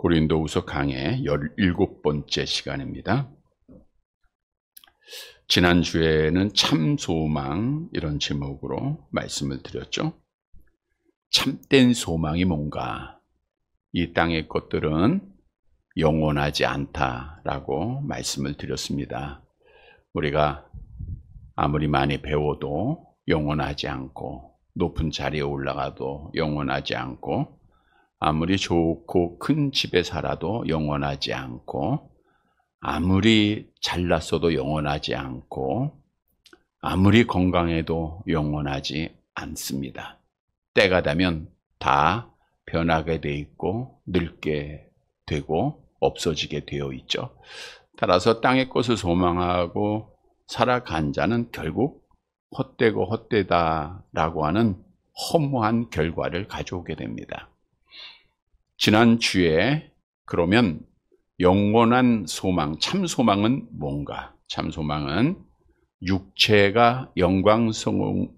고린도후서 강의 17번째 시간입니다. 지난주에는 참 소망 이런 제목으로 말씀을 드렸죠. 참된 소망이 뭔가? 이 땅의 것들은 영원하지 않다라고 말씀을 드렸습니다. 우리가 아무리 많이 배워도 영원하지 않고, 높은 자리에 올라가도 영원하지 않고, 아무리 좋고 큰 집에 살아도 영원하지 않고, 아무리 잘났어도 영원하지 않고, 아무리 건강해도 영원하지 않습니다. 때가 되면 다 변하게 돼 있고 늙게 되고 없어지게 되어 있죠. 따라서 땅의 것을 소망하고 살아간 자는 결국 헛되고 헛되다라고 하는 허무한 결과를 가져오게 됩니다. 지난주에 그러면 영원한 소망, 참 소망은 뭔가? 참 소망은 육체가 영광스러운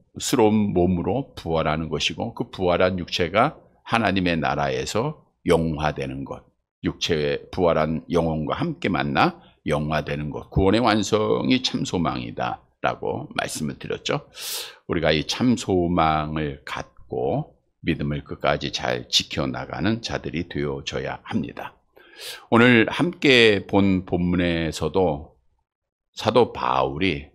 몸으로 부활하는 것이고, 그 부활한 육체가 하나님의 나라에서 영화되는 것, 육체의 부활한 영혼과 함께 만나 영화되는 것, 구원의 완성이 참 소망이다 라고 말씀을 드렸죠. 우리가 이 참 소망을 갖고 믿음을 끝까지 잘 지켜나가는 자들이 되어져야 합니다. 오늘 함께 본 본문에서도 사도 바울이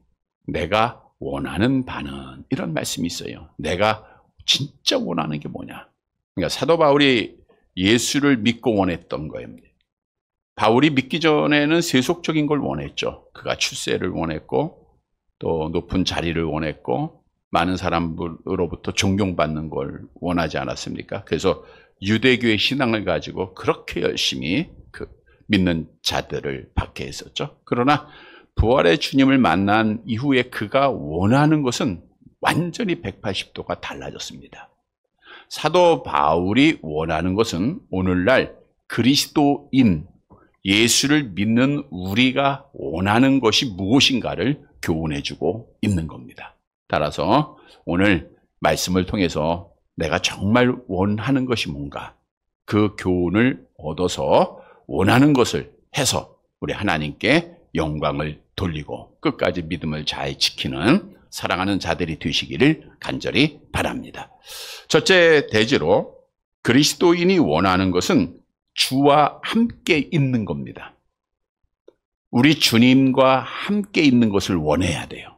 내가 원하는 바는, 이런 말씀이 있어요. 내가 진짜 원하는 게 뭐냐? 그러니까 사도 바울이 예수를 믿고 원했던 거예요. 바울이 믿기 전에는 세속적인 걸 원했죠. 그가 출세를 원했고, 또 높은 자리를 원했고, 많은 사람으로부터 존경받는 걸 원하지 않았습니까? 그래서 유대교의 신앙을 가지고 그렇게 열심히 믿는 자들을 박해했었죠. 그러나 부활의 주님을 만난 이후에 그가 원하는 것은 완전히 180도가 달라졌습니다. 사도 바울이 원하는 것은 오늘날 그리스도인, 예수를 믿는 우리가 원하는 것이 무엇인가를 교훈해주고 있는 겁니다. 따라서 오늘 말씀을 통해서 내가 정말 원하는 것이 뭔가, 그 교훈을 얻어서 원하는 것을 해서 우리 하나님께 영광을 돌리고 끝까지 믿음을 잘 지키는 사랑하는 자들이 되시기를 간절히 바랍니다. 첫째 대지로 그리스도인이 원하는 것은 주와 함께 있는 겁니다. 우리 주님과 함께 있는 것을 원해야 돼요.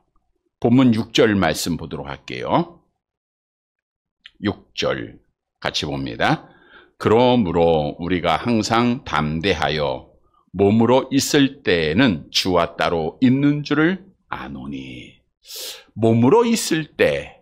본문 6절 말씀 보도록 할게요. 6절 같이 봅니다. 그러므로 우리가 항상 담대하여 몸으로 있을 때에는 주와 따로 있는 줄을 아노니. 몸으로 있을 때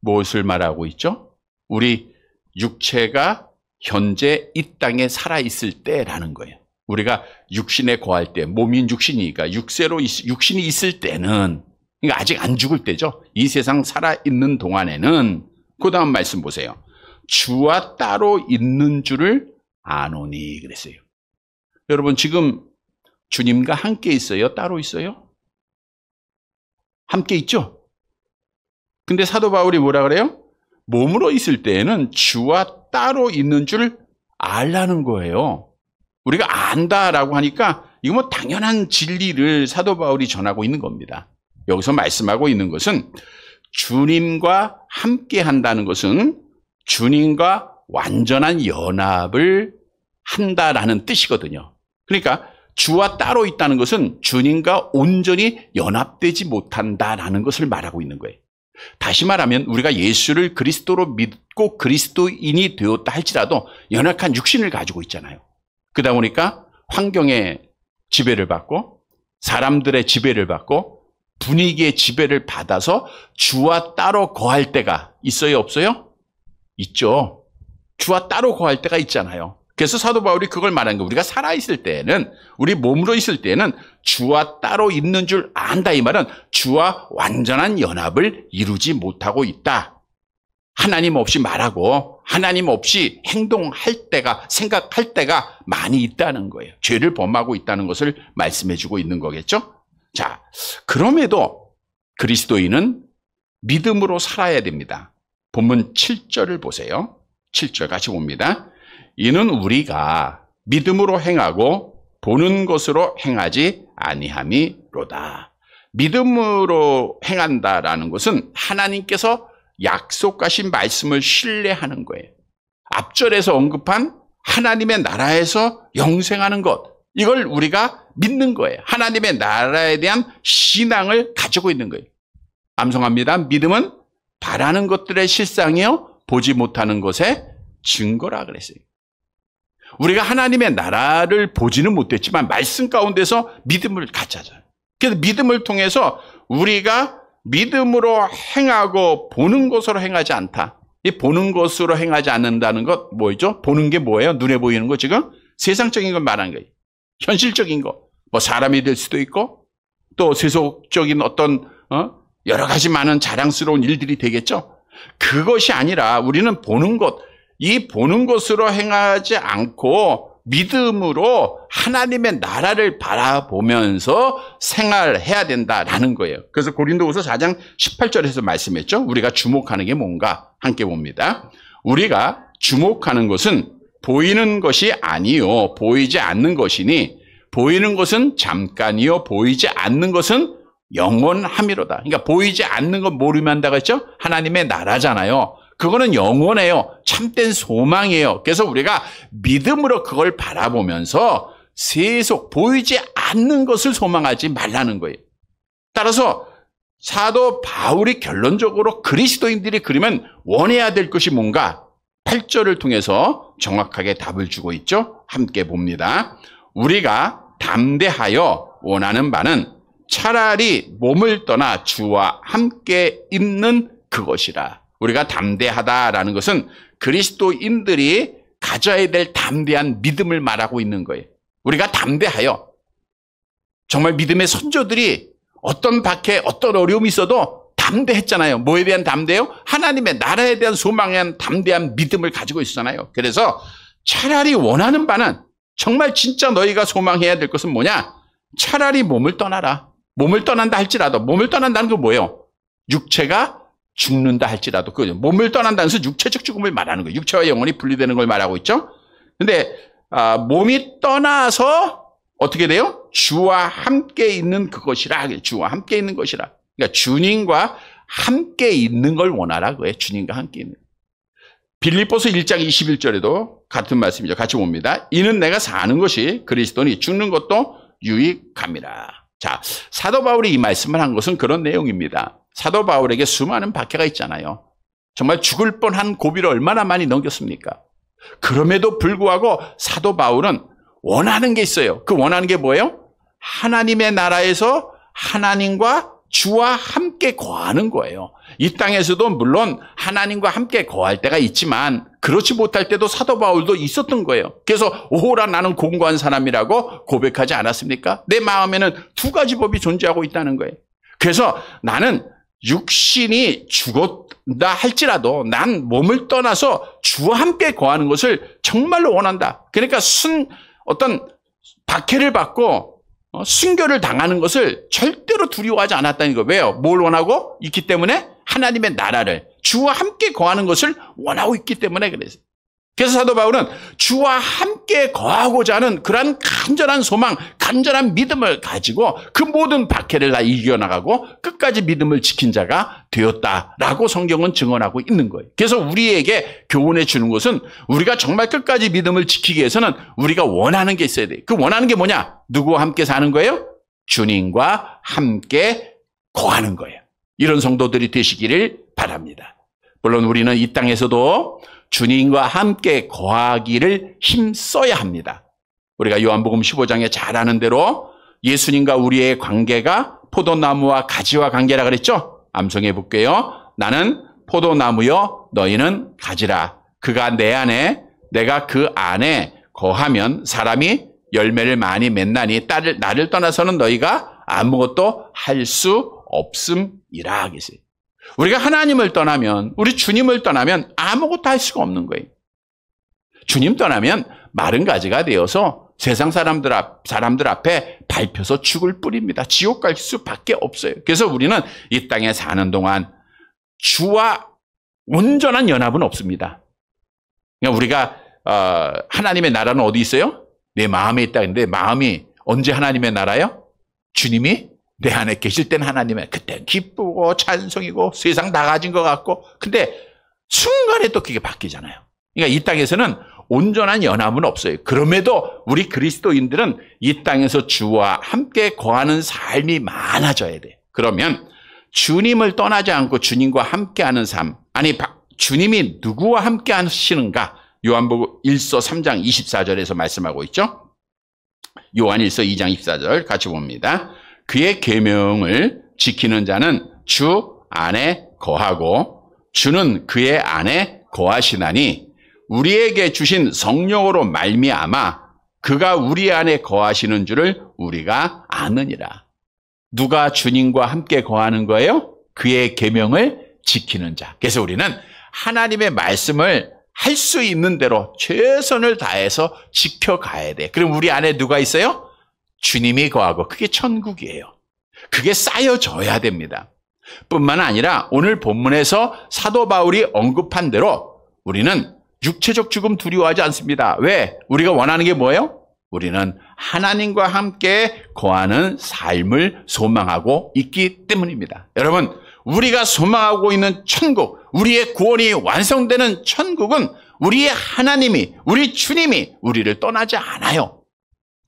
무엇을 말하고 있죠? 우리 육체가 현재 이 땅에 살아있을 때라는 거예요. 우리가 육신에 거할 때, 몸인 육신이니까 육신이 있을 때는, 그러니까 아직 안 죽을 때죠. 이 세상 살아있는 동안에는, 그 다음 말씀 보세요. 주와 따로 있는 줄을 아노니 그랬어요. 여러분 지금 주님과 함께 있어요? 따로 있어요? 함께 있죠? 근데 사도 바울이 뭐라 그래요? 몸으로 있을 때에는 주와 따로 있는 줄 알라는 거예요. 우리가 안다라고 하니까 이거 뭐 당연한 진리를 사도 바울이 전하고 있는 겁니다. 여기서 말씀하고 있는 것은 주님과 함께 한다는 것은 주님과 완전한 연합을 한다라는 뜻이거든요. 그러니까 주와 따로 있다는 것은 주님과 온전히 연합되지 못한다라는 것을 말하고 있는 거예요. 다시 말하면 우리가 예수를 그리스도로 믿고 그리스도인이 되었다 할지라도 연약한 육신을 가지고 있잖아요. 그러다 보니까 환경의 지배를 받고 사람들의 지배를 받고 분위기의 지배를 받아서 주와 따로 거할 때가 있어요, 없어요? 있죠. 주와 따로 거할 때가 있잖아요. 그래서 사도 바울이 그걸 말한 거예요. 우리가 살아있을 때에는, 우리 몸으로 있을 때에는 주와 따로 있는 줄 안다. 이 말은 주와 완전한 연합을 이루지 못하고 있다. 하나님 없이 말하고 하나님 없이 행동할 때가, 생각할 때가 많이 있다는 거예요. 죄를 범하고 있다는 것을 말씀해주고 있는 거겠죠. 자, 그럼에도 그리스도인은 믿음으로 살아야 됩니다. 본문 7절을 보세요. 7절 같이 봅니다. 이는 우리가 믿음으로 행하고 보는 것으로 행하지 아니함이로다. 믿음으로 행한다라는 것은 하나님께서 약속하신 말씀을 신뢰하는 거예요. 앞절에서 언급한 하나님의 나라에서 영생하는 것, 이걸 우리가 믿는 거예요. 하나님의 나라에 대한 신앙을 가지고 있는 거예요. 암송합니다. 믿음은 바라는 것들의 실상이요 보지 못하는 것의 증거라 그랬어요. 우리가 하나님의 나라를 보지는 못했지만 말씀 가운데서 믿음을 가져요. 그래서 믿음을 통해서 우리가 믿음으로 행하고 보는 것으로 행하지 않다. 이 보는 것으로 행하지 않는다는 것 뭐죠? 보는 게 뭐예요? 눈에 보이는 거 지금? 세상적인 걸 말하는 거예요. 현실적인 거. 뭐 사람이 될 수도 있고 또 세속적인 어떤 여러 가지 많은 자랑스러운 일들이 되겠죠. 그것이 아니라 우리는 보는 것, 이 보는 것으로 행하지 않고 믿음으로 하나님의 나라를 바라보면서 생활해야 된다라는 거예요. 그래서 고린도후서 4장 18절에서 말씀했죠. 우리가 주목하는 게 뭔가 함께 봅니다. 우리가 주목하는 것은 보이는 것이 아니요 보이지 않는 것이니 보이는 것은 잠깐이요 보이지 않는 것은 영원함이로다. 그러니까 보이지 않는 건 모르면 한다고 했죠? 하나님의 나라잖아요. 그거는 영원해요. 참된 소망이에요. 그래서 우리가 믿음으로 그걸 바라보면서 세속 보이지 않는 것을 소망하지 말라는 거예요. 따라서 사도 바울이 결론적으로 그리스도인들이 그러면 원해야 될 것이 뭔가 8절을 통해서 정확하게 답을 주고 있죠. 함께 봅니다. 우리가 담대하여 원하는 바는 차라리 몸을 떠나 주와 함께 있는 그것이라. 우리가 담대하다라는 것은 그리스도인들이 가져야 될 담대한 믿음을 말하고 있는 거예요. 우리가 담대하여 정말 믿음의 선조들이 어떤 박해, 어떤 어려움이 있어도 담대했잖아요. 뭐에 대한 담대요? 하나님의 나라에 대한 소망에 대한 담대한 믿음을 가지고 있었잖아요. 그래서 차라리 원하는 바는 정말 진짜 너희가 소망해야 될 것은 뭐냐? 차라리 몸을 떠나라. 몸을 떠난다 할지라도 몸을 떠난다는 건 뭐예요? 육체가 죽는다 할지라도 그 몸을 떠난다는 것은 육체적 죽음을 말하는 거예요. 육체와 영혼이 분리되는 걸 말하고 있죠. 근데 몸이 떠나서 어떻게 돼요? 주와 함께 있는 그것이라. 주와 함께 있는 것이라. 그러니까 주님과 함께 있는 걸 원하라 그거예요. 주님과 함께 있는. 빌립보서 1장 21절에도 같은 말씀이죠. 같이 봅니다. 이는 내가 사는 것이 그리스도니 죽는 것도 유익함이라. 자, 사도 바울이 이 말씀을 한 것은 그런 내용입니다. 사도 바울에게 수많은 박해가 있잖아요. 정말 죽을 뻔한 고비를 얼마나 많이 넘겼습니까? 그럼에도 불구하고 사도 바울은 원하는 게 있어요. 그 원하는 게 뭐예요? 하나님의 나라에서 하나님과 주와 함께 거하는 거예요. 이 땅에서도 물론 하나님과 함께 거할 때가 있지만 그렇지 못할 때도 사도 바울도 있었던 거예요. 그래서 오호라 나는 공고한 사람이라고 고백하지 않았습니까? 내 마음에는 두 가지 법이 존재하고 있다는 거예요. 그래서 나는 육신이 죽었다 할지라도 난 몸을 떠나서 주와 함께 거하는 것을 정말로 원한다. 그러니까 어떤 박해를 받고 순교를 당하는 것을 절대로 두려워하지 않았다는 거예요. 왜요? 뭘 원하고 있기 때문에? 하나님의 나라를 주와 함께 거하는 것을 원하고 있기 때문에 그래서. 그래서 사도 바울은 주와 함께 거하고자 하는 그러한 간절한 소망, 간절한 믿음을 가지고 그 모든 박해를 다 이겨나가고 끝까지 믿음을 지킨 자가 되었다라고 성경은 증언하고 있는 거예요. 그래서 우리에게 교훈해 주는 것은 우리가 정말 끝까지 믿음을 지키기 위해서는 우리가 원하는 게 있어야 돼요. 그 원하는 게 뭐냐? 누구와 함께 사는 거예요? 주님과 함께 거하는 거예요. 이런 성도들이 되시기를 바랍니다. 물론 우리는 이 땅에서도 주님과 함께 거하기를 힘써야 합니다. 우리가 요한복음 15장에 잘 아는 대로 예수님과 우리의 관계가 포도나무와 가지와 관계라 그랬죠? 암송해 볼게요. 나는 포도나무여 너희는 가지라. 그가 내 안에 내가 그 안에 거하면 사람이 열매를 많이 맺나니 나를 떠나서는 너희가 아무것도 할 수 없음이라 하겠어요. 우리가 하나님을 떠나면, 우리 주님을 떠나면 아무것도 할 수가 없는 거예요. 주님 떠나면 마른 가지가 되어서 세상 사람들 앞에 밟혀서 죽을 뿐입니다. 지옥 갈 수밖에 없어요. 그래서 우리는 이 땅에 사는 동안 주와 온전한 연합은 없습니다. 그러니까 우리가 하나님의 나라는 어디 있어요? 내 마음에 있다 했는데 마음이 언제 하나님의 나라요? 주님이 내 안에 계실 때는 하나님의 그때 기쁘고 찬송이고 세상 다 가진 것 같고 근데 순간에 또 그게 바뀌잖아요. 그러니까 이 땅에서는 온전한 연합은 없어요. 그럼에도 우리 그리스도인들은 이 땅에서 주와 함께 거하는 삶이 많아져야 돼요. 그러면 주님을 떠나지 않고 주님과 함께하는 삶, 아니 주님이 누구와 함께 하시는가? 요한복음 1서 3장 24절에서 말씀하고 있죠. 요한 1서 2장 24절 같이 봅니다. 그의 계명을 지키는 자는 주 안에 거하고 주는 그의 안에 거하시나니 우리에게 주신 성령으로 말미암아 그가 우리 안에 거하시는 줄을 우리가 아느니라. 누가 주님과 함께 거하는 거예요? 그의 계명을 지키는 자. 그래서 우리는 하나님의 말씀을 할 수 있는 대로 최선을 다해서 지켜가야 돼. 그럼 우리 안에 누가 있어요? 주님이 거하고 그게 천국이에요. 그게 쌓여져야 됩니다. 뿐만 아니라 오늘 본문에서 사도 바울이 언급한 대로 우리는 육체적 죽음 두려워하지 않습니다. 왜? 우리가 원하는 게 뭐예요? 우리는 하나님과 함께 거하는 삶을 소망하고 있기 때문입니다. 여러분, 우리가 소망하고 있는 천국, 우리의 구원이 완성되는 천국은 우리의 하나님이, 우리 주님이 우리를 떠나지 않아요.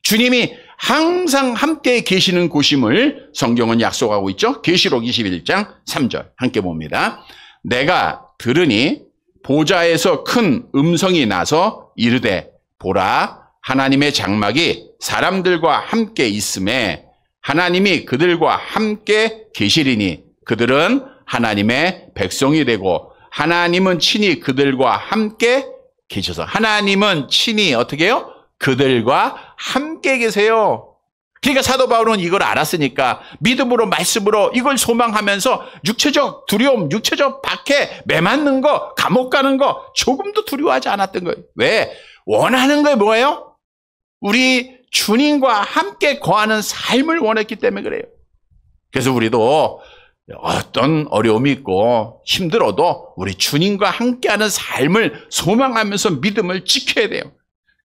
주님이 항상 함께 계시는 곳임을 성경은 약속하고 있죠. 계시록 21장 3절 함께 봅니다. 내가 들으니 보좌에서 큰 음성이 나서 이르되 보라 하나님의 장막이 사람들과 함께 있음에 하나님이 그들과 함께 계시리니 그들은 하나님의 백성이 되고 하나님은 친히 그들과 함께 계셔서 하나님은 친히 어떻게 해요? 그들과 함께 계세요. 그러니까 사도 바울은 이걸 알았으니까 믿음으로 말씀으로 이걸 소망하면서 육체적 두려움, 육체적 박해, 매 맞는 거, 감옥 가는 거 조금도 두려워하지 않았던 거예요. 왜? 원하는 게 뭐예요? 우리 주님과 함께 거하는 삶을 원했기 때문에 그래요. 그래서 우리도 어떤 어려움이 있고 힘들어도 우리 주님과 함께하는 삶을 소망하면서 믿음을 지켜야 돼요.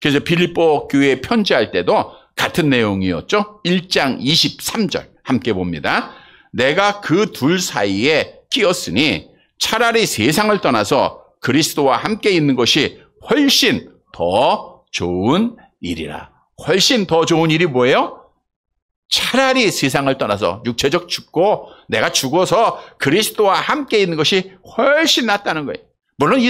그래서 빌립보 교회에 편지할 때도 같은 내용이었죠. 1장 23절 함께 봅니다. 내가 그 둘 사이에 끼었으니 차라리 세상을 떠나서 그리스도와 함께 있는 것이 훨씬 더 좋은 일이라. 훨씬 더 좋은 일이 뭐예요? 차라리 세상을 떠나서 육체적 죽고 내가 죽어서 그리스도와 함께 있는 것이 훨씬 낫다는 거예요. 물론 이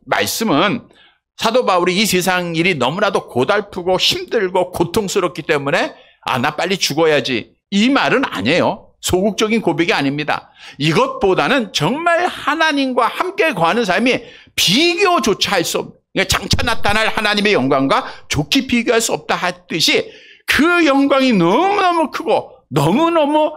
말씀은 사도 바울이 이 세상 일이 너무나도 고달프고 힘들고 고통스럽기 때문에 나 빨리 죽어야지 이 말은 아니에요. 소극적인 고백이 아닙니다. 이것보다는 정말 하나님과 함께 거하는 삶이 비교조차 할 수 없는 장차 나타날 하나님의 영광과 좋게 비교할 수 없다 했듯이 그 영광이 너무너무 크고 너무너무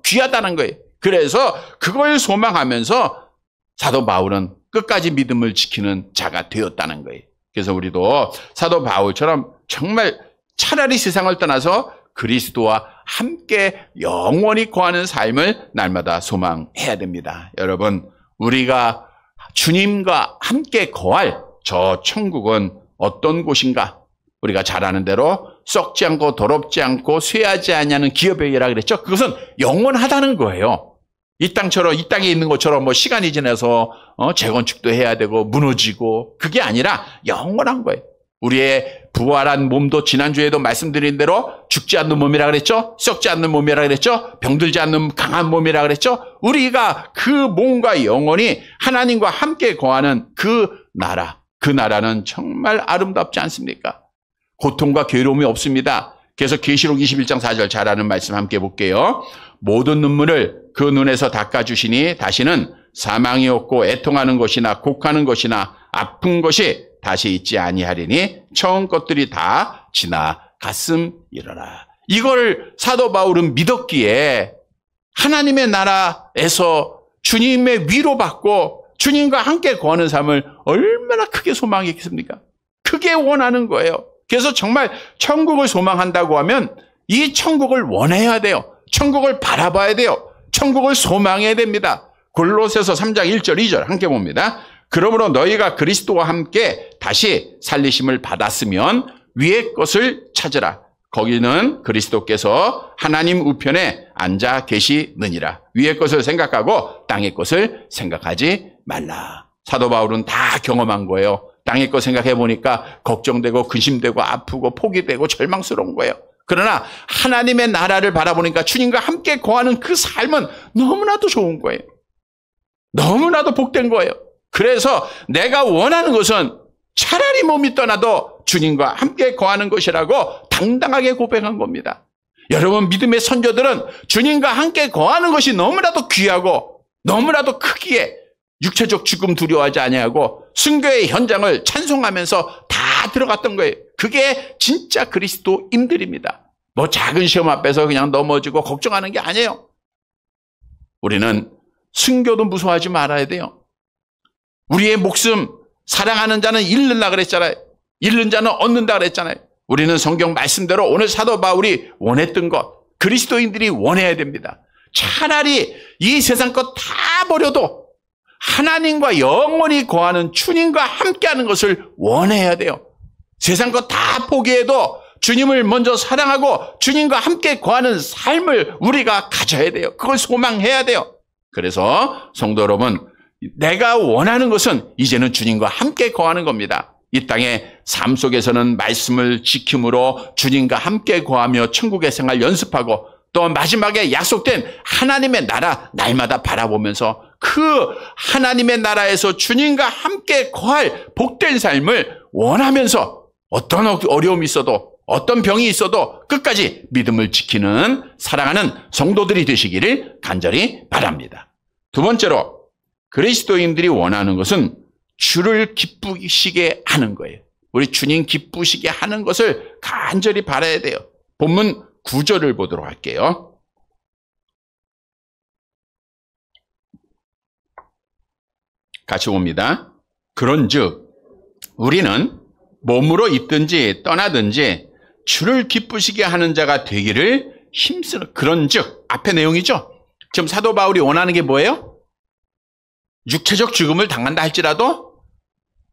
귀하다는 거예요. 그래서 그걸 소망하면서 사도 바울은 끝까지 믿음을 지키는 자가 되었다는 거예요. 그래서 우리도 사도 바울처럼 정말 차라리 세상을 떠나서 그리스도와 함께 영원히 거하는 삶을 날마다 소망해야 됩니다. 여러분, 우리가 주님과 함께 거할 저 천국은 어떤 곳인가? 우리가 잘 아는 대로 썩지 않고 더럽지 않고 쇠하지 않냐는 기업이라 그랬죠. 그것은 영원하다는 거예요. 이 땅처럼 이 땅에 있는 것처럼 뭐 시간이 지나서 재건축도 해야 되고 무너지고 그게 아니라 영원한 거예요. 우리의 부활한 몸도 지난주에도 말씀드린 대로 죽지 않는 몸이라 그랬죠. 썩지 않는 몸이라 그랬죠. 병들지 않는 강한 몸이라 그랬죠. 우리가 그 몸과 영원히 하나님과 함께 거하는 그 나라는 정말 아름답지 않습니까? 고통과 괴로움이 없습니다. 그래서 계시록 21장 4절 잘 아는 말씀 함께 볼게요. 모든 눈물을 그 눈에서 닦아주시니 다시는 사망이 없고 애통하는 것이나 곡하는 것이나 아픈 것이 다시 있지 아니하리니 처음 것들이 다 지나갔음이러라. 이걸 사도 바울은 믿었기에 하나님의 나라에서 주님의 위로받고 주님과 함께 거하는 삶을 얼마나 크게 소망했겠습니까? 크게 원하는 거예요. 그래서 정말 천국을 소망한다고 하면 이 천국을 원해야 돼요. 천국을 바라봐야 돼요. 천국을 소망해야 됩니다. 골로새서 3장 1절 2절 함께 봅니다. 그러므로 너희가 그리스도와 함께 다시 살리심을 받았으면 위의 것을 찾으라. 거기는 그리스도께서 하나님 우편에 앉아 계시느니라. 위의 것을 생각하고 땅의 것을 생각하지 말라. 사도 바울은 다 경험한 거예요. 땅의 것 생각해 보니까 걱정되고 근심되고 아프고 포기되고 절망스러운 거예요. 그러나 하나님의 나라를 바라보니까 주님과 함께 거하는 그 삶은 너무나도 좋은 거예요. 너무나도 복된 거예요. 그래서 내가 원하는 것은 차라리 몸이 떠나도 주님과 함께 거하는 것이라고 당당하게 고백한 겁니다. 여러분, 믿음의 선조들은 주님과 함께 거하는 것이 너무나도 귀하고 너무나도 크기에 육체적 죽음 두려워하지 아니하고 순교의 현장을 찬송하면서 다 들어갔던 거예요. 그게 진짜 그리스도인들입니다. 뭐 작은 시험 앞에서 그냥 넘어지고 걱정하는 게 아니에요. 우리는 순교도 무서워하지 말아야 돼요. 우리의 목숨 사랑하는 자는 잃는다 그랬잖아요. 잃는 자는 얻는다 그랬잖아요. 우리는 성경 말씀대로 오늘 사도 바울이 원했던 것, 그리스도인들이 원해야 됩니다. 차라리 이 세상 것 다 버려도 하나님과 영원히 거하는 주님과 함께하는 것을 원해야 돼요. 세상 것 다 포기해도 주님을 먼저 사랑하고 주님과 함께 거하는 삶을 우리가 가져야 돼요. 그걸 소망해야 돼요. 그래서 성도 여러분, 내가 원하는 것은 이제는 주님과 함께 거하는 겁니다. 이 땅의 삶 속에서는 말씀을 지킴으로 주님과 함께 거하며 천국의 생활 연습하고 또 마지막에 약속된 하나님의 나라 날마다 바라보면서 그 하나님의 나라에서 주님과 함께 거할 복된 삶을 원하면서 어떤 어려움이 있어도 어떤 병이 있어도 끝까지 믿음을 지키는 사랑하는 성도들이 되시기를 간절히 바랍니다. 두 번째로 그리스도인들이 원하는 것은 주를 기쁘시게 하는 거예요. 우리 주님 기쁘시게 하는 것을 간절히 바라야 돼요. 본문 9절을 보도록 할게요. 같이 봅니다. 그런즉 우리는 몸으로 있든지 떠나든지 주를 기쁘시게 하는 자가 되기를 힘쓰는, 그런즉 앞의 내용이죠. 지금 사도 바울이 원하는 게 뭐예요? 육체적 죽음을 당한다 할지라도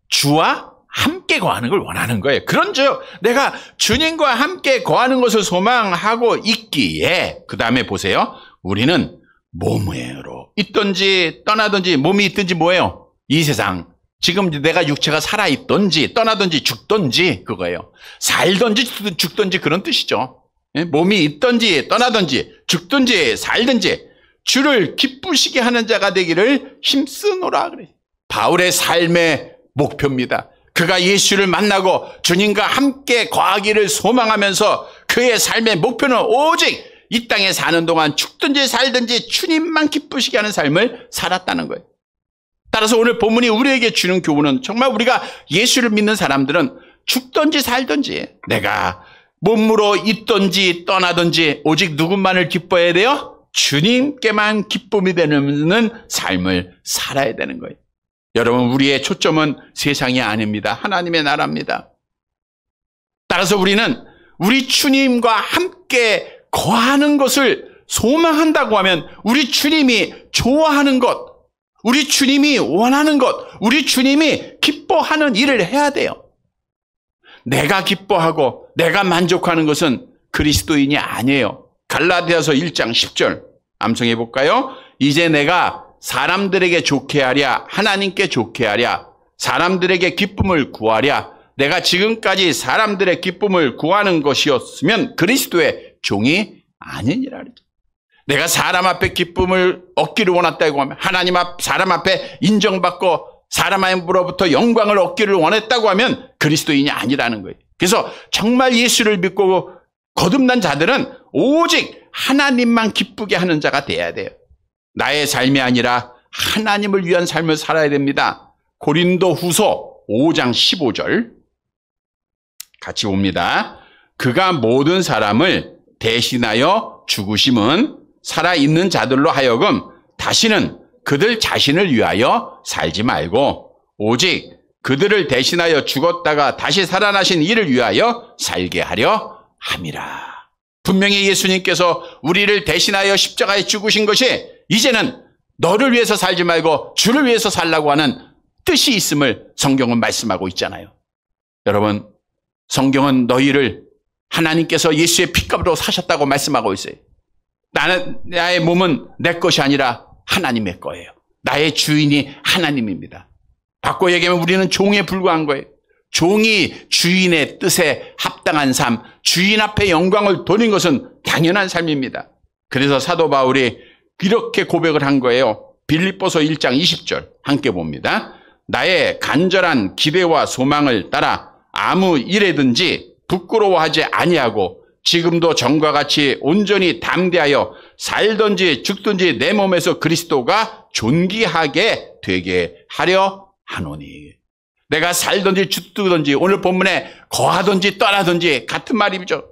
주와 함께 거하는 걸 원하는 거예요. 그런즉 내가 주님과 함께 거하는 것을 소망하고 있기에, 그 다음에 보세요. 우리는 몸으로 있든지 떠나든지, 몸이 있든지 뭐예요? 이 세상 지금 내가 육체가 살아있든지 떠나든지 죽든지 그거예요. 살든지 죽든지 그런 뜻이죠. 몸이 있든지 떠나든지 죽든지 살든지 주를 기쁘시게 하는 자가 되기를 힘쓰노라 그래. 바울의 삶의 목표입니다. 그가 예수를 만나고 주님과 함께 거하기를 소망하면서 그의 삶의 목표는 오직 이 땅에 사는 동안 죽든지 살든지 주님만 기쁘시게 하는 삶을 살았다는 거예요. 따라서 오늘 본문이 우리에게 주는 교훈은 정말 우리가 예수를 믿는 사람들은 죽든지 살든지 내가 몸으로 있든지 떠나든지 오직 누군만을 기뻐해야 돼요? 주님께만 기쁨이 되는 삶을 살아야 되는 거예요. 여러분, 우리의 초점은 세상이 아닙니다. 하나님의 나라입니다. 따라서 우리는 우리 주님과 함께 거하는 것을 소망한다고 하면 우리 주님이 좋아하는 것, 우리 주님이 원하는 것, 우리 주님이 기뻐하는 일을 해야 돼요. 내가 기뻐하고 내가 만족하는 것은 그리스도인이 아니에요. 갈라디아서 1장 10절 암송해 볼까요? 이제 내가 사람들에게 좋게 하랴, 하나님께 좋게 하랴, 사람들에게 기쁨을 구하랴. 내가 지금까지 사람들의 기쁨을 구하는 것이었으면 그리스도의 종이 아니니라. 내가 사람 앞에 기쁨을 얻기를 원했다고 하면, 하나님 앞 사람 앞에 인정받고 사람으로부터 영광을 얻기를 원했다고 하면 그리스도인이 아니라는 거예요. 그래서 정말 예수를 믿고 거듭난 자들은 오직 하나님만 기쁘게 하는 자가 돼야 돼요. 나의 삶이 아니라 하나님을 위한 삶을 살아야 됩니다. 고린도후서 5장 15절 같이 봅니다. 그가 모든 사람을 대신하여 죽으심은 살아있는 자들로 하여금 다시는 그들 자신을 위하여 살지 말고 오직 그들을 대신하여 죽었다가 다시 살아나신 이를 위하여 살게 하려 함이라. 분명히 예수님께서 우리를 대신하여 십자가에 죽으신 것이 이제는 너를 위해서 살지 말고 주를 위해서 살라고 하는 뜻이 있음을 성경은 말씀하고 있잖아요. 여러분, 성경은 너희를 하나님께서 예수의 피값으로 사셨다고 말씀하고 있어요. 나의 몸은 내 것이 아니라 하나님의 거예요. 나의 주인이 하나님입니다. 바꿔 얘기하면 우리는 종에 불과한 거예요. 종이 주인의 뜻에 합당한 삶, 주인 앞에 영광을 돌린 것은 당연한 삶입니다. 그래서 사도 바울이 이렇게 고백을 한 거예요. 빌립보서 1장 20절 함께 봅니다. 나의 간절한 기대와 소망을 따라 아무 일에든지 부끄러워하지 아니하고 지금도 전과 같이 온전히 담대하여 살든지 죽든지 내 몸에서 그리스도가 존귀하게 되게 하려 하노니. 내가 살든지 죽든지 오늘 본문에 거하든지 떠나든지 같은 말이죠.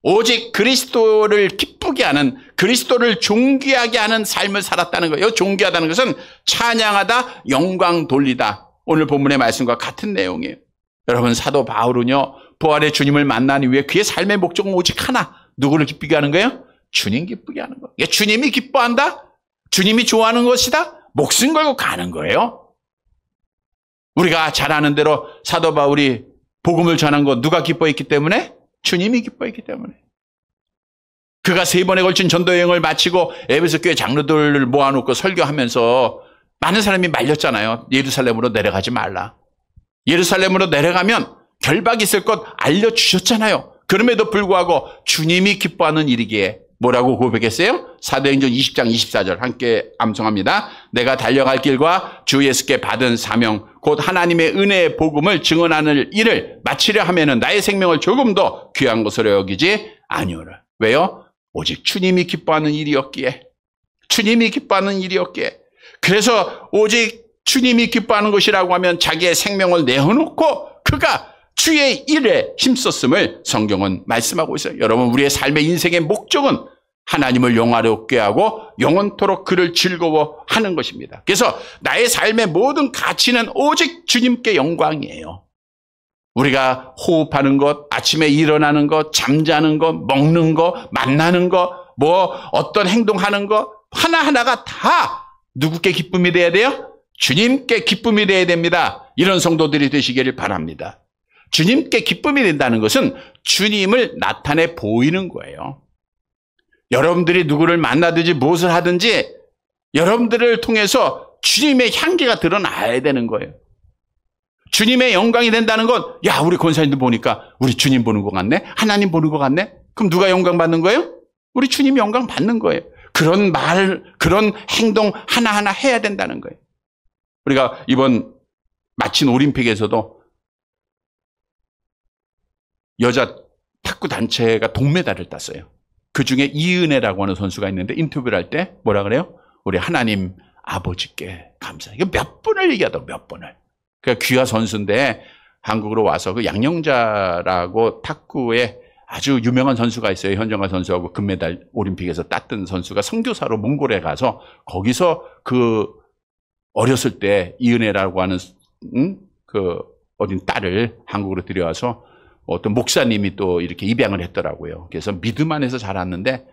오직 그리스도를 기쁘게 하는, 그리스도를 존귀하게 하는 삶을 살았다는 거예요. 존귀하다는 것은 찬양하다, 영광 돌리다. 오늘 본문의 말씀과 같은 내용이에요. 여러분, 사도 바울은요, 부활의 주님을 만나기 위해 그의 삶의 목적은 오직 하나. 누구를 기쁘게 하는 거예요? 주님 기쁘게 하는 거예요. 주님이 기뻐한다? 주님이 좋아하는 것이다? 목숨 걸고 가는 거예요. 우리가 잘 아는 대로 사도 바울이 복음을 전한 거 누가 기뻐했기 때문에? 주님이 기뻐했기 때문에. 그가 3번에 걸친 전도 여행을 마치고 에베소 교회 장로들을 모아놓고 설교하면서 많은 사람이 말렸잖아요. 예루살렘으로 내려가지 말라. 예루살렘으로 내려가면 결박이 있을 것 알려주셨잖아요. 그럼에도 불구하고 주님이 기뻐하는 일이기에 뭐라고 고백했어요? 사도행전 20장 24절 함께 암송합니다. 내가 달려갈 길과 주 예수께 받은 사명 곧 하나님의 은혜의 복음을 증언하는 일을 마치려 하면은 나의 생명을 조금 더 귀한 것으로 여기지 아니오라. 왜요? 오직 주님이 기뻐하는 일이었기에. 주님이 기뻐하는 일이었기에. 그래서 오직 주님이 기뻐하는 것이라고 하면 자기의 생명을 내어놓고 그가 주의 일에 힘썼음을 성경은 말씀하고 있어요. 여러분, 우리의 삶의 인생의 목적은 하나님을 영화롭게 하고 영원토록 그를 즐거워하는 것입니다. 그래서 나의 삶의 모든 가치는 오직 주님께 영광이에요. 우리가 호흡하는 것, 아침에 일어나는 것, 잠자는 것, 먹는 것, 만나는 것, 어떤 행동하는 것 하나하나가 다 누구께 기쁨이 돼야 돼요? 주님께 기쁨이 돼야 됩니다. 이런 성도들이 되시기를 바랍니다. 주님께 기쁨이 된다는 것은 주님을 나타내 보이는 거예요. 여러분들이 누구를 만나든지 무엇을 하든지 여러분들을 통해서 주님의 향기가 드러나야 되는 거예요. 주님의 영광이 된다는 건, 야, 우리 권사님들 보니까 우리 주님 보는 것 같네? 하나님 보는 것 같네? 그럼 누가 영광 받는 거예요? 우리 주님 영광 받는 거예요. 그런 말, 그런 행동 하나하나 해야 된다는 거예요. 우리가 이번 마친 올림픽에서도 여자 탁구 단체가 동메달을 땄어요. 그중에 이은혜라고 하는 선수가 있는데 인터뷰를 할 때 뭐라 그래요? 우리 하나님 아버지께 감사. 이거 몇 번을 얘기하더라고, 몇 번을. 그러니까 귀화 선수인데 한국으로 와서 그 양영자라고 탁구에 아주 유명한 선수가 있어요. 현정아 선수하고 금메달 올림픽에서 땄던 선수가 선교사로 몽골에 가서 거기서 그 어렸을 때 이은혜라고 하는 그 어린 딸을 한국으로 들여와서 어떤 목사님이 또 이렇게 입양을 했더라고요. 그래서 믿음 안에서 자랐는데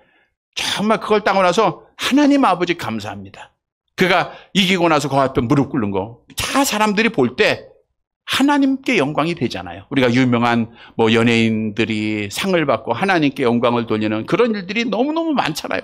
정말 그걸 따고 나서 하나님 아버지 감사합니다. 그가 이기고 나서 그 앞에 무릎 꿇는 거 다 사람들이 볼 때 하나님께 영광이 되잖아요. 우리가 유명한 연예인들이 상을 받고 하나님께 영광을 돌리는 그런 일들이 너무너무 많잖아요.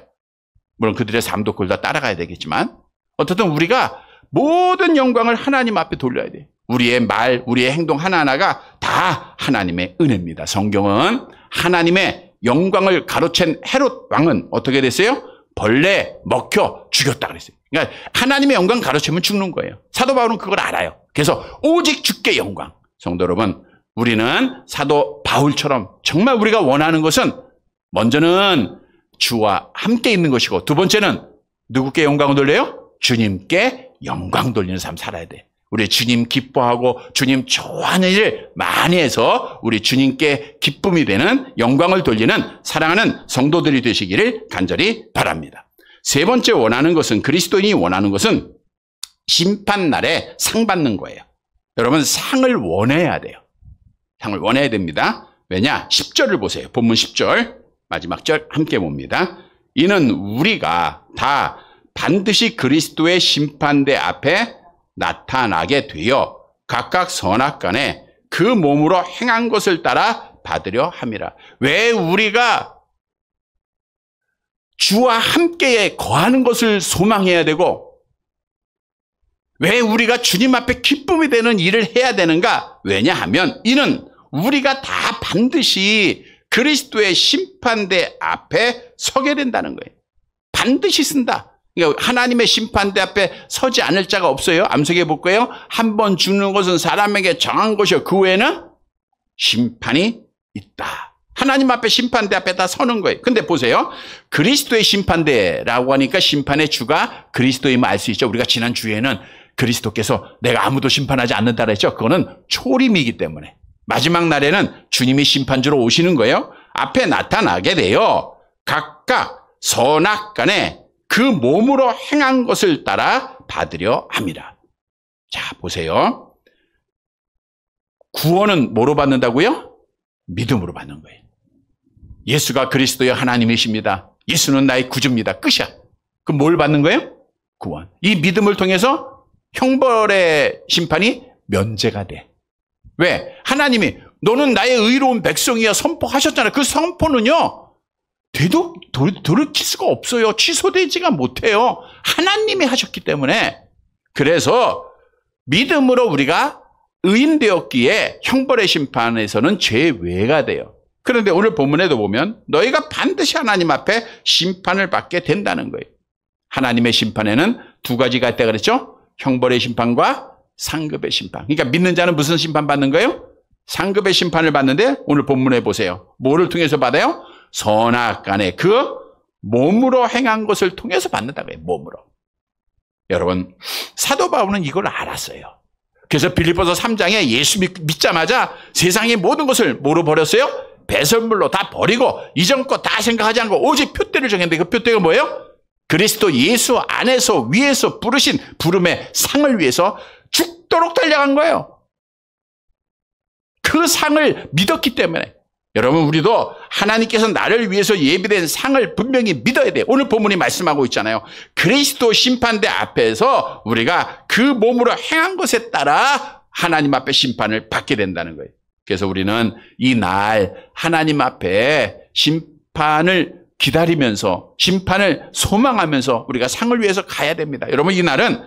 물론 그들의 삶도 그걸 다 따라가야 되겠지만 어쨌든 우리가 모든 영광을 하나님 앞에 돌려야 돼요. 우리의 말, 우리의 행동 하나하나가 다 하나님의 은혜입니다. 성경은 하나님의 영광을 가로챈 헤롯 왕은 어떻게 됐어요? 벌레 먹혀 죽였다 그랬어요. 그러니까 하나님의 영광 가로채면 죽는 거예요. 사도 바울은 그걸 알아요. 그래서 오직 주께 영광. 성도 여러분, 우리는 사도 바울처럼 정말 우리가 원하는 것은 먼저는 주와 함께 있는 것이고 두 번째는 누구께 영광을 돌려요? 주님께 영광 돌리는 삶 살아야 돼. 우리 주님 기뻐하고 주님 좋아하는 일을 많이 해서 우리 주님께 기쁨이 되는 영광을 돌리는 사랑하는 성도들이 되시기를 간절히 바랍니다. 세 번째 원하는 것은 그리스도인이 원하는 것은 심판날에 상 받는 거예요. 여러분 상을 원해야 돼요. 상을 원해야 됩니다. 왜냐? 10절을 보세요. 본문 10절 마지막 절 함께 봅니다. 이는 우리가 다 반드시 그리스도의 심판대 앞에 나타나게 되어 각각 선악간에 그 몸으로 행한 것을 따라 받으려 함이라. 왜 우리가 주와 함께 거하는 것을 소망해야 되고, 왜 우리가 주님 앞에 기쁨이 되는 일을 해야 되는가? 왜냐하면 이는 우리가 다 반드시 그리스도의 심판대 앞에 서게 된다는 거예요. 반드시 쓴다. 그러니까 하나님의 심판대 앞에 서지 않을 자가 없어요. 암송해 볼 거예요. 한 번 죽는 것은 사람에게 정한 것이요, 그 외에는 심판이 있다. 하나님 앞에 심판대 앞에 다 서는 거예요. 근데 보세요. 그리스도의 심판대라고 하니까 심판의 주가 그리스도임을 알 수 있죠. 우리가 지난 주에는 그리스도께서 내가 아무도 심판하지 않는다 그랬죠. 그거는 초림이기 때문에. 마지막 날에는 주님이 심판주로 오시는 거예요. 앞에 나타나게 돼요. 각각 선악간에 그 몸으로 행한 것을 따라 받으려 함이라. 자, 보세요. 구원은 뭐로 받는다고요? 믿음으로 받는 거예요. 예수가 그리스도의 하나님이십니다. 예수는 나의 구주입니다. 끝이야. 그럼 뭘 받는 거예요? 구원. 이 믿음을 통해서 형벌의 심판이 면제가 돼. 왜? 하나님이 너는 나의 의로운 백성이야 선포하셨잖아요. 그 선포는요, 돌이킬 수가 없어요. 취소되지가 못해요. 하나님이 하셨기 때문에. 그래서 믿음으로 우리가 의인되었기에 형벌의 심판에서는 죄외가 돼요. 그런데 오늘 본문에도 보면 너희가 반드시 하나님 앞에 심판을 받게 된다는 거예요. 하나님의 심판에는 두 가지가 있다 그랬죠? 형벌의 심판과 상급의 심판. 그러니까 믿는 자는 무슨 심판 받는 거예요? 상급의 심판을 받는데 오늘 본문에 보세요. 뭐를 통해서 받아요? 선악간에 그 몸으로 행한 것을 통해서 받는다고 해요. 몸으로. 여러분, 사도 바울은 이걸 알았어요. 그래서 빌립보서 3장에 예수 믿자마자 세상의 모든 것을 뭐로 버렸어요? 배설물로 다 버리고 이전 거 다 생각하지 않고 오직 표대를 정했는데 그 표대가 뭐예요? 그리스도 예수 안에서 위에서 부르신 부름의 상을 위해서 죽도록 달려간 거예요. 그 상을 믿었기 때문에. 여러분, 우리도 하나님께서 나를 위해서 예비된 상을 분명히 믿어야 돼요. 오늘 본문이 말씀하고 있잖아요. 그리스도 심판대 앞에서 우리가 그 몸으로 행한 것에 따라 하나님 앞에 심판을 받게 된다는 거예요. 그래서 우리는 이 날 하나님 앞에 심판을 기다리면서 심판을 소망하면서 우리가 상을 위해서 가야 됩니다. 여러분, 이 날은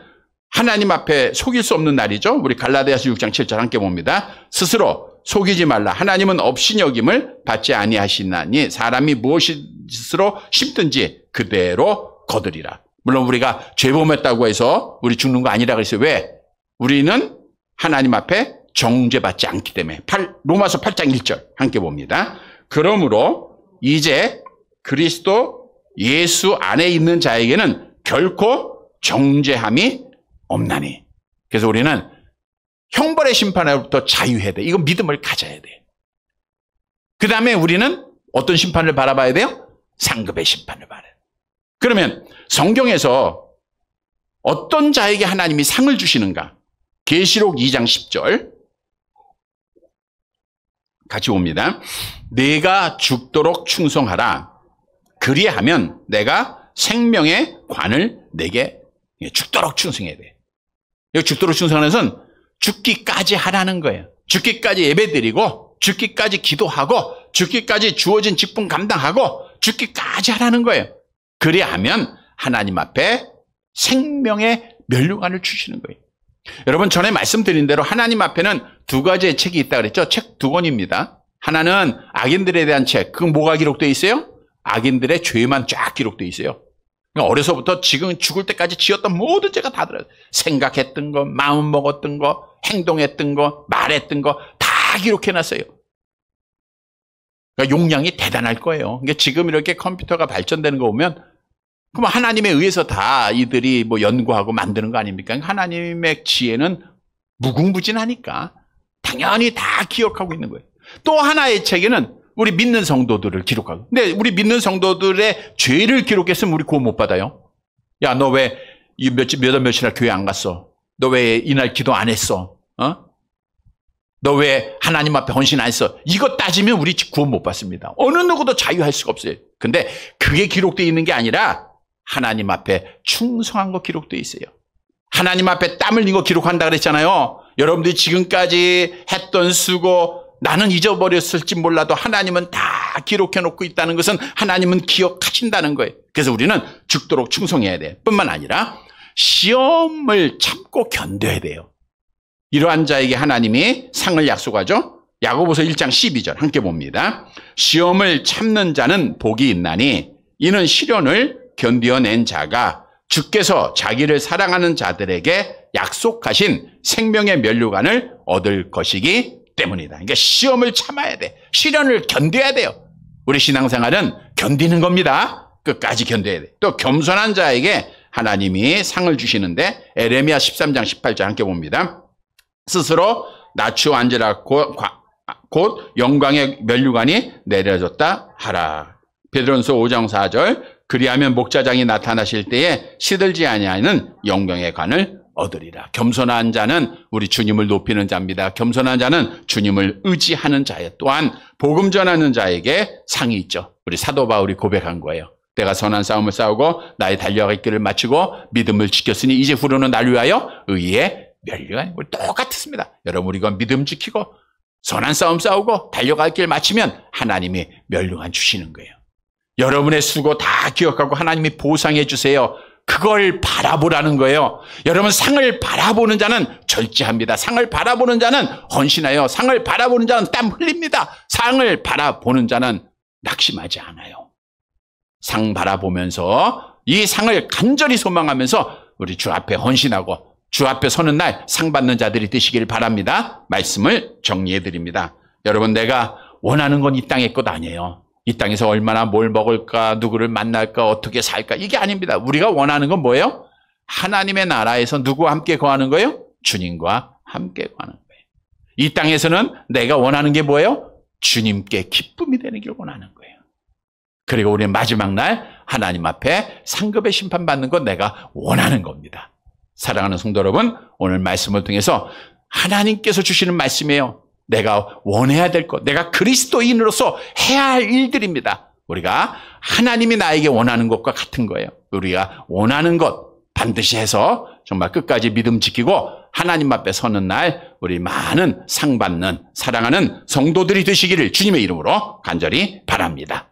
하나님 앞에 속일 수 없는 날이죠. 우리 갈라디아서 6장 7절 함께 봅니다. 스스로 속이지 말라. 하나님은 업신여김을 받지 아니하시나니 사람이 무엇으로 심든지 그대로 거두리라. 물론 우리가 죄범했다고 해서 우리 죽는 거 아니라 그랬어요. 왜? 우리는 하나님 앞에 정죄받지 않기 때문에. 로마서 8장 1절 함께 봅니다. 그러므로 이제 그리스도 예수 안에 있는 자에게는 결코 정죄함이 없나니. 그래서 우리는 형벌의 심판으로부터 자유해야 돼. 이거 믿음을 가져야 돼. 그 다음에 우리는 어떤 심판을 바라봐야 돼요? 상급의 심판을 바라요. 그러면 성경에서 어떤 자에게 하나님이 상을 주시는가? 계시록 2장 10절 같이 봅니다. 내가 죽도록 충성하라. 그리하면 내가 생명의 관을 내게 죽도록 충성해야 돼. 여기 죽도록 충성하는 것은 죽기까지 하라는 거예요. 죽기까지 예배드리고 죽기까지 기도하고 죽기까지 주어진 직분 감당하고 죽기까지 하라는 거예요. 그리하면 하나님 앞에 생명의 면류관을 주시는 거예요. 여러분, 전에 말씀드린 대로 하나님 앞에는 두 가지의 책이 있다고 그랬죠. 책 두 권입니다. 하나는 악인들에 대한 책. 그건 뭐가 기록되어 있어요? 악인들의 죄만 쫙 기록되어 있어요. 어려서부터 지금 죽을 때까지 지었던 모든 죄가 다 들어요. 생각했던 거, 마음 먹었던 거, 행동했던 거, 말했던 거 다 기록해놨어요. 그러니까 용량이 대단할 거예요. 그러니까 지금 이렇게 컴퓨터가 발전되는 거 보면 그럼 하나님에 의해서 다 이들이 뭐 연구하고 만드는 거 아닙니까? 그러니까 하나님의 지혜는 무궁무진하니까 당연히 다 기억하고 있는 거예요. 또 하나의 책에는 우리 믿는 성도들을 기록하고. 근데 우리 믿는 성도들의 죄를 기록했으면 우리 구원 못 받아요. 야, 너 왜 며칠날 교회 안 갔어? 너 왜 이날 기도 안 했어? 너 왜 하나님 앞에 헌신 안 했어? 이거 따지면 우리 구원 못 받습니다. 어느 누구도 자유할 수가 없어요. 근데 그게 기록되어 있는 게 아니라 하나님 앞에 충성한 거 기록되어 있어요. 하나님 앞에 땀 흘린 거 기록한다 그랬잖아요. 여러분들이 지금까지 했던 수고 나는 잊어버렸을지 몰라도 하나님은 다 기록해 놓고 있다는 것은 하나님은 기억하신다는 거예요. 그래서 우리는 죽도록 충성해야 돼요. 뿐만 아니라 시험을 참고 견뎌야 돼요. 이러한 자에게 하나님이 상을 약속하죠. 야고보서 1장 12절 함께 봅니다. 시험을 참는 자는 복이 있나니 이는 시련을 견뎌낸 자가 주께서 자기를 사랑하는 자들에게 약속하신 생명의 면류관을 얻을 것이기 때문이다. 그러니까 시험을 참아야 돼. 시련을 견뎌야 돼요. 우리 신앙생활은 견디는 겁니다. 끝까지 견뎌야 돼. 또 겸손한 자에게 하나님이 상을 주시는데 에레미야 13장 18절 함께 봅니다. 스스로 낮추어 앉으라 곧 영광의 면류관이 내려졌다 하라. 베드로전서 5장 4절 그리하면 목자장이 나타나실 때에 시들지 아니하는 영광의 관을 얻으리라. 겸손한 자는 우리 주님을 높이는 자입니다. 겸손한 자는 주님을 의지하는 자예요. 또한 복음 전하는 자에게 상이 있죠. 우리 사도 바울이 고백한 거예요. 내가 선한 싸움을 싸우고 나의 달려갈 길을 마치고 믿음을 지켰으니 이제 후로는 날 위하여 의의 면류관. 우리 똑같습니다. 여러분 우리가 믿음 지키고 선한 싸움 싸우고 달려갈 길 마치면 하나님이 면류관 주시는 거예요. 여러분의 수고 다 기억하고 하나님이 보상해 주세요. 그걸 바라보라는 거예요. 여러분 상을 바라보는 자는 절제합니다. 상을 바라보는 자는 헌신해요. 상을 바라보는 자는 땀 흘립니다. 상을 바라보는 자는 낙심하지 않아요. 상 바라보면서 이 상을 간절히 소망하면서 우리 주 앞에 헌신하고 주 앞에 서는 날 상 받는 자들이 되시길 바랍니다. 말씀을 정리해 드립니다. 여러분 내가 원하는 건 이 땅의 것 아니에요. 이 땅에서 얼마나 뭘 먹을까, 누구를 만날까, 어떻게 살까 이게 아닙니다. 우리가 원하는 건 뭐예요? 하나님의 나라에서 누구와 함께 거하는 거예요? 주님과 함께 거하는 거예요. 이 땅에서는 내가 원하는 게 뭐예요? 주님께 기쁨이 되는 길 원하는 거예요. 그리고 우리는 마지막 날 하나님 앞에 상급의 심판받는 건 내가 원하는 겁니다. 사랑하는 성도 여러분, 오늘 말씀을 통해서 하나님께서 주시는 말씀이에요. 내가 원해야 될 것, 내가 그리스도인으로서 해야 할 일들입니다. 우리가 하나님이 나에게 원하는 것과 같은 거예요. 우리가 원하는 것 반드시 해서 정말 끝까지 믿음 지키고 하나님 앞에 서는 날 우리 많은 상 받는 사랑하는 성도들이 되시기를 주님의 이름으로 간절히 바랍니다.